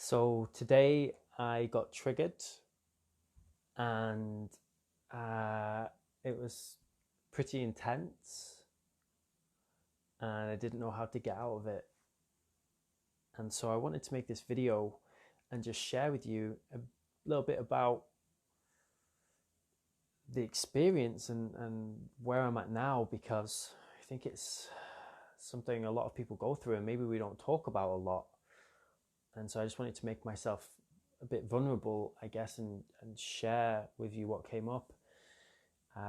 So today I got triggered and it was pretty intense and I didn't know how to get out of it. And so I wanted to make this video and just share with you a little bit about the experience and where I'm at now, because I think it's something a lot of people go through and maybe we don't talk about a lot. And so I just wanted to make myself a bit vulnerable, I guess, and share with you what came up.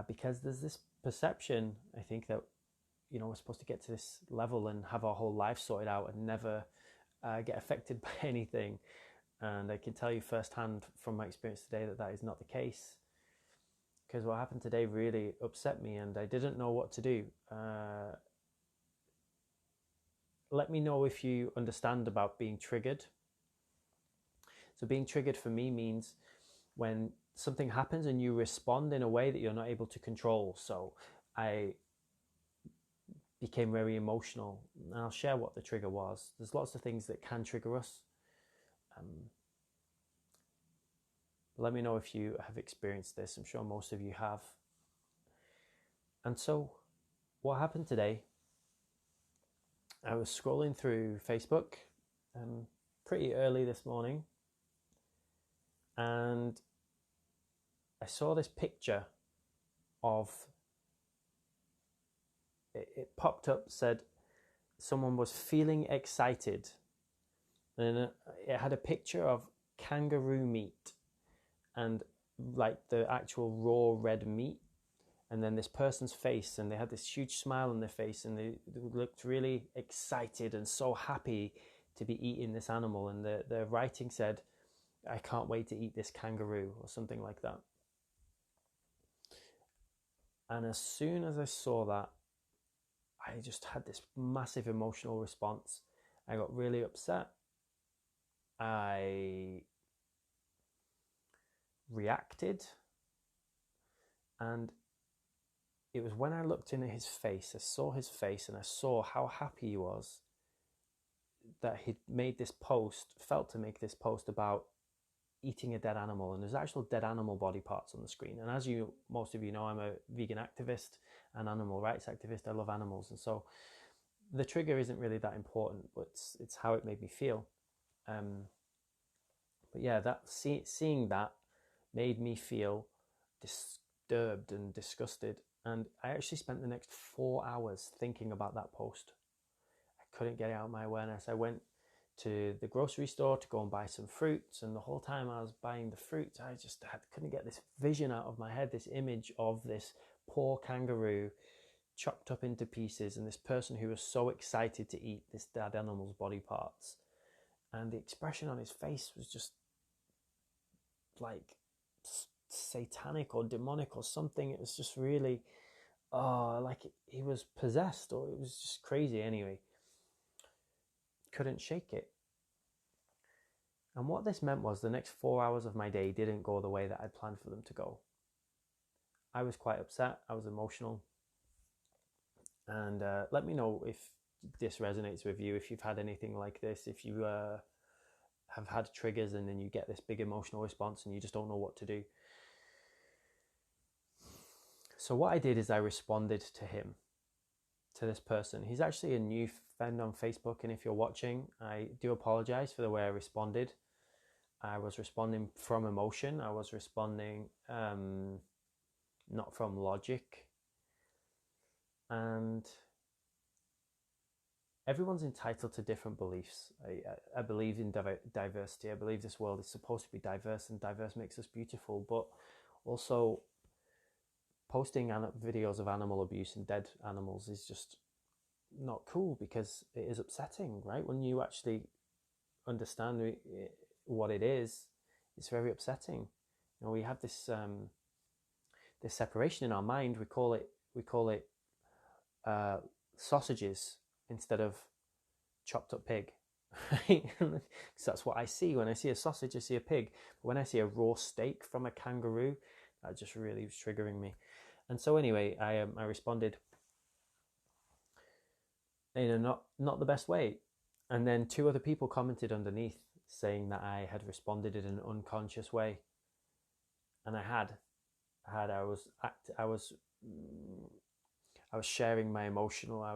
Because there's this perception, I think, that, we're supposed to get to this level and have our whole life sorted out and never get affected by anything. And I can tell you firsthand from my experience today that that is not the case. Because what happened today really upset me and I didn't know what to do. Let me know if you understand about being triggered. So being triggered for me means when something happens and you respond in a way that you're not able to control. So I became very emotional, and I'll share what the trigger was. There's lots of things that can trigger us. Let me know if you have experienced this. I'm sure most of you have. And so what happened today, I was scrolling through Facebook pretty early this morning, and I saw this picture of, it popped up, said someone was feeling excited, and it had a picture of kangaroo meat and like the actual raw red meat, and then this person's face, and they had this huge smile on their face, and they looked really excited and so happy to be eating this animal. And the writing said, "I can't wait to eat this kangaroo," or something like that. And as soon as I saw that, I just had this massive emotional response. I got really upset. I reacted. And it was when I looked into his face, I saw his face and I saw how happy he was, that he'd made this post, felt to make this post about eating a dead animal. And there's actual dead animal body parts on the screen. And as most of you know, I'm a vegan activist and animal rights activist. I love animals. And so the trigger isn't really that important, but it's how it made me feel. But yeah, seeing that made me feel disturbed and disgusted. And I actually spent the next 4 hours thinking about that post. I couldn't get it out of my awareness. I went to the grocery store to go and buy some fruits, and the whole time I was buying the fruits, I just couldn't get this vision out of my head, this image of this poor kangaroo chopped up into pieces, and this person who was so excited to eat this dead animal's body parts. And the expression on his face was just like satanic or demonic or something. It was just really, like he was possessed, or it was just crazy. Anyway, couldn't shake it. And what this meant was the next 4 hours of my day didn't go the way that I'd planned for them to go. I was quite upset. I was emotional. And let me know if this resonates with you, if you've had anything like this, if you have had triggers and then you get this big emotional response and you just don't know what to do. So what I did is I responded to him, to this person. He's actually a new friend on Facebook, and if you're watching, I do apologize for the way I responded. I was responding from emotion. I was responding not from logic. And everyone's entitled to different beliefs. I believe in diversity. I believe this world is supposed to be diverse, and diverse makes us beautiful. But also, posting videos of animal abuse and dead animals is just not cool, because it is upsetting, right? When you actually understand what it is, it's very upsetting. We have this this separation in our mind. We call it sausages instead of chopped up pig. Right? Because that's what I see. When I see a sausage, I see a pig. But when I see a raw steak from a kangaroo, that just really was triggering me. And so anyway, I responded in a not the best way. And then 2 other people commented underneath, saying that I had responded in an unconscious way, and I was sharing my emotional. I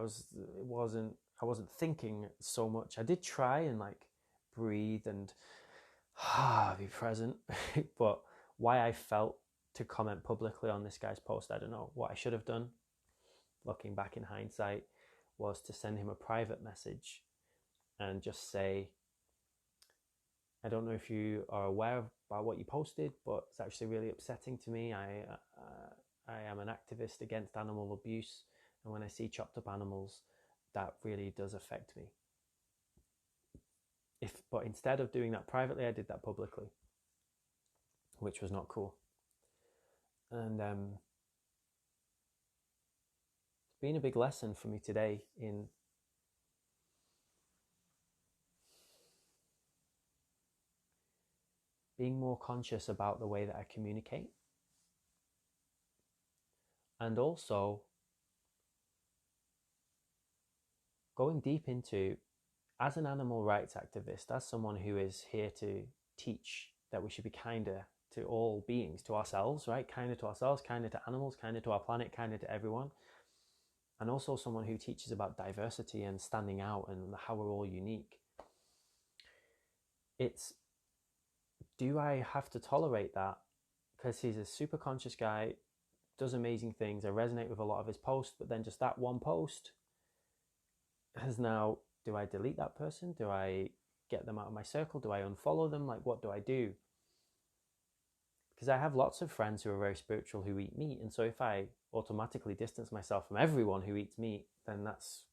wasn't thinking so much. I did try and like breathe and be present, but why I felt to comment publicly on this guy's post, I don't know. What I should have done, looking back in hindsight, was to send him a private message and just say, I don't know if you are aware about what you posted, but it's actually really upsetting to me. I am an activist against animal abuse, and when I see chopped up animals, that really does affect me. But instead of doing that privately, I did that publicly, which was not cool. And it's been a big lesson for me today in being more conscious about the way that I communicate, and also going deep into, as an animal rights activist, as someone who is here to teach that we should be kinder to all beings, to ourselves, right? Kinder to ourselves, kinder to animals, kinder to our planet, kinder to everyone. And also someone who teaches about diversity and standing out and how we're all unique. It's, do I have to tolerate that? Because he's a super conscious guy, does amazing things. I resonate with a lot of his posts, but then just that one post has now, do I delete that person? Do I get them out of my circle? Do I unfollow them? Like, what do I do? Because I have lots of friends who are very spiritual who eat meat. And so if I automatically distance myself from everyone who eats meat, then that's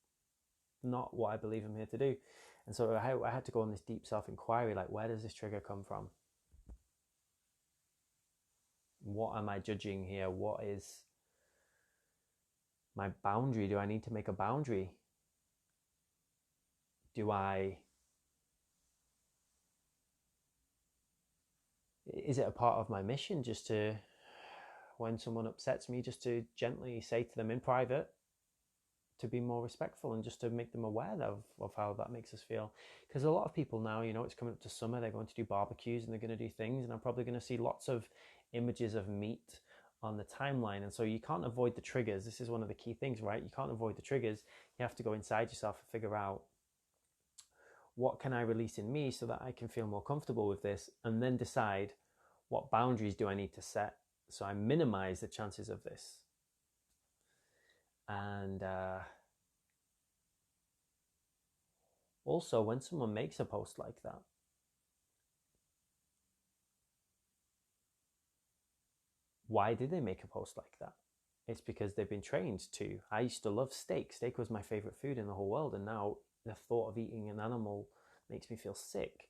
not what I believe I'm here to do. And so I had to go on this deep self-inquiry, like, where does this trigger come from? What am I judging here? What is my boundary? Do I need to make a boundary? Is it a part of my mission just to, when someone upsets me, just to gently say to them in private, to be more respectful and just to make them aware of how that makes us feel? Because a lot of people now, it's coming up to summer, they're going to do barbecues and they're going to do things, and I'm probably going to see lots of images of meat on the timeline. And so you can't avoid the triggers. This is one of the key things, right? You can't avoid the triggers. You have to go inside yourself and figure out, what can I release in me so that I can feel more comfortable with this, and then decide what boundaries do I need to set so I minimize the chances of this. And also, when someone makes a post like that, why did they make a post like that? It's because they've been trained to. I used to love steak. Steak was my favorite food in the whole world, and now the thought of eating an animal makes me feel sick.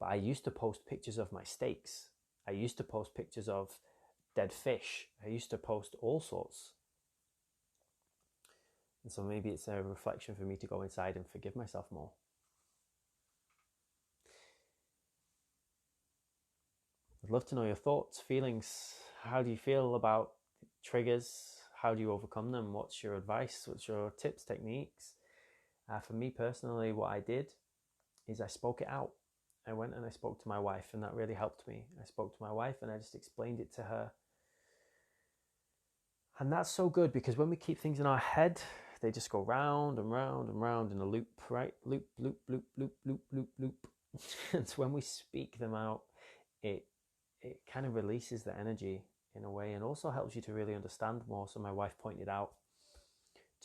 But I used to post pictures of my steaks. I used to post pictures of dead fish. I used to post all sorts. And so maybe it's a reflection for me to go inside and forgive myself more. I'd love to know your thoughts, feelings. How do you feel about triggers? How do you overcome them? What's your advice? What's your tips, techniques? For me personally, what I did is I spoke it out. I went and I spoke to my wife, and that really helped me. I spoke to my wife and I just explained it to her. And that's so good, because when we keep things in our head, they just go round and round and round in a loop, right? Loop, loop, loop, loop, loop, loop, loop. And so when we speak them out, it kind of releases the energy in a way, and also helps you to really understand more. So my wife pointed out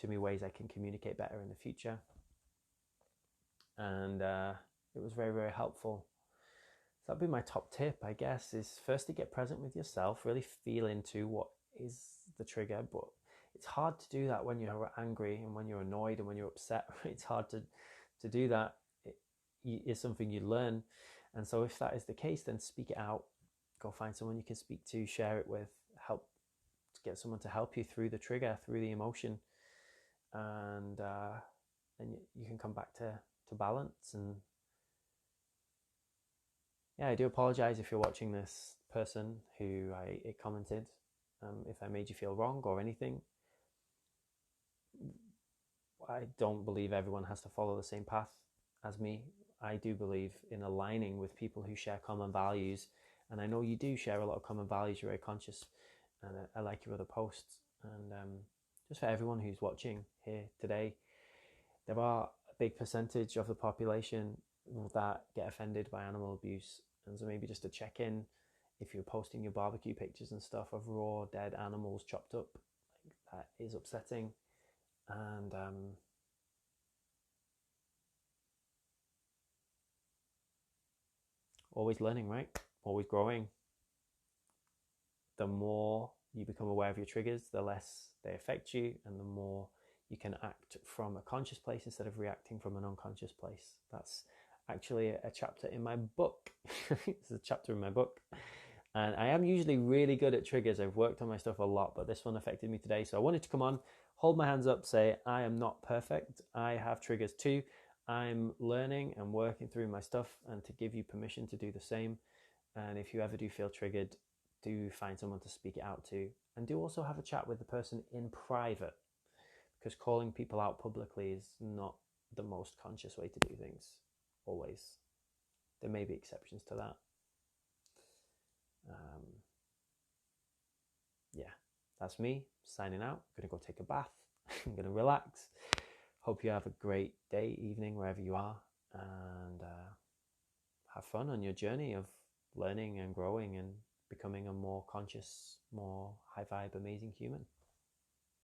to me ways I can communicate better in the future. And it was very, very helpful. So that'd be my top tip, I guess, is first to get present with yourself, really feel into what is the trigger. But it's hard to do that when you're angry and when you're annoyed and when you're upset. It's hard to do that. It's something you learn. And so if that is the case, then speak it out. Go find someone you can speak to, share it with, help to get someone to help you through the trigger, through the emotion. And then you can come back to balance. And yeah, I do apologize if you're watching this, person who I commented, if I made you feel wrong or anything. I don't believe everyone has to follow the same path as me. I do believe in aligning with people who share common values. And I know you do share a lot of common values. You're very conscious, and I like your other posts. And just for everyone who's watching here today, there are a big percentage of the population that get offended by animal abuse. And so maybe just to check in, if you're posting your barbecue pictures and stuff of raw dead animals chopped up, like, that is upsetting. And always learning, right? Always growing. The more you become aware of your triggers, the less they affect you, and the more you can act from a conscious place instead of reacting from an unconscious place. That's actually a chapter in my book. It's a chapter in my book. And I am usually really good at triggers. I've worked on my stuff a lot, but this one affected me today. So I wanted to come on, hold my hands up, say, I am not perfect. I have triggers too. I'm learning and working through my stuff, and to give you permission to do the same. And if you ever do feel triggered, do find someone to speak it out to, and do also have a chat with the person in private, because calling people out publicly is not the most conscious way to do things, always. There may be exceptions to that. Yeah, that's me signing out. I'm gonna go take a bath. I'm gonna relax. Hope you have a great day, evening, wherever you are, and have fun on your journey of learning and growing and becoming a more conscious, more high vibe, amazing human.